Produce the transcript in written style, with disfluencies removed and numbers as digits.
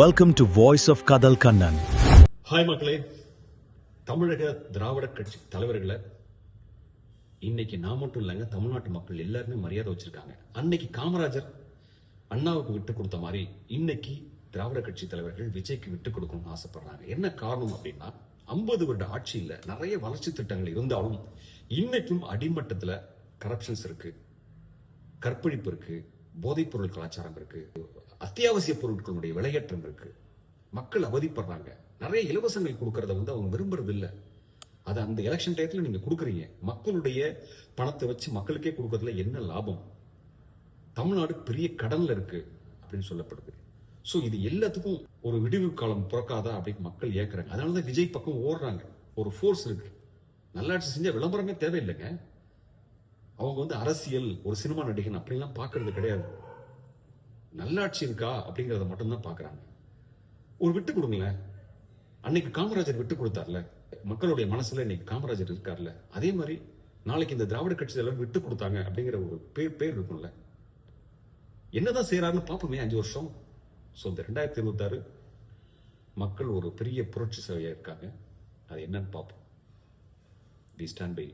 Welcome to Voice of Kadal Kannan. Hi மக்களே, தமிழக திராவிட கட்சி தலைவர்களை இன்னைக்கு நான் மட்டும் இல்லைங்க, தமிழ்நாட்டு மக்கள் எல்லாருமே மரியாதை வச்சிருக்காங்க. அன்னைக்கு காமராஜர் அண்ணாவுக்கு விட்டு கொடுத்த மாதிரி இன்னைக்கு திராவிட கட்சி தலைவர்கள் விஜய்க்கு விட்டு கொடுக்கணும்னு ஆசைப்படுறாங்க. என்ன காரணம் அப்படின்னா, 50 வருட ஆட்சியில் நிறைய வளர்ச்சி திட்டங்கள் இருந்தாலும் இன்னைக்கும் அடிமட்டத்தில் கரப்ஷன்ஸ் இருக்கு, கற்பழிப்பு இருக்கு, போதைப் பொருள் கலாச்சாரம் இருக்கு, அத்தியாவசிய பொருட்களுடைய விலையேற்றம் இருக்கு, மக்கள் அவதிப்படுறாங்க. நிறைய இலவசங்கள் கொடுக்கறத அவங்க விரும்புறது இல்லை. அது அந்த எலெக்ஷன் டயத்துல நீங்க கொடுக்குறீங்க. மக்களுடைய பணத்தை வச்சு மக்களுக்கே கொடுக்கறதுல என்ன லாபம்? தமிழ்நாடு பெரிய கடன்ல இருக்கு அப்படின்னு சொல்லப்படுது. சோ இது எல்லாத்துக்கும் ஒரு விடிவு காலம் பிறக்காதா அப்படின்னு மக்கள் ஏற்கிறாங்க. அதனாலதான் விஜய் பக்கம் ஓடுறாங்க. ஒரு ஃபோர்ஸ் இருக்கு. நல்லாட்சி செஞ்ச விளம்பரமே தேவையில்லைங்க. அவங்க அரசியல், ஒரு சினிமா நடிகன் அப்படின்லாம் பாக்குறது கிடையாது. நல்லாட்சி இருக்கா அப்படிங்கறத மட்டும்தான் பாக்குறாங்க. ஒரு விட்டு கொடுங்களேன். அன்னைக்கு காமராஜர் விட்டு கொடுத்தார்ல, மக்களுடைய மனசுல இன்னைக்கு காமராஜர் இருக்கார்ல, அதே மாதிரி நாளைக்கு இந்த திராவிட கட்சி தலைவர் விட்டு கொடுத்தாங்க அப்படிங்கிற ஒரு பேர் இருக்கும்ல. என்னதான் செய்யறாருன்னு பாப்போமே 5 வருஷம். சோ இந்த 2026 மக்கள் ஒரு பெரிய புரட்சி சேவையா இருக்காங்க. அது என்னன்னு பார்ப்போம். We stand by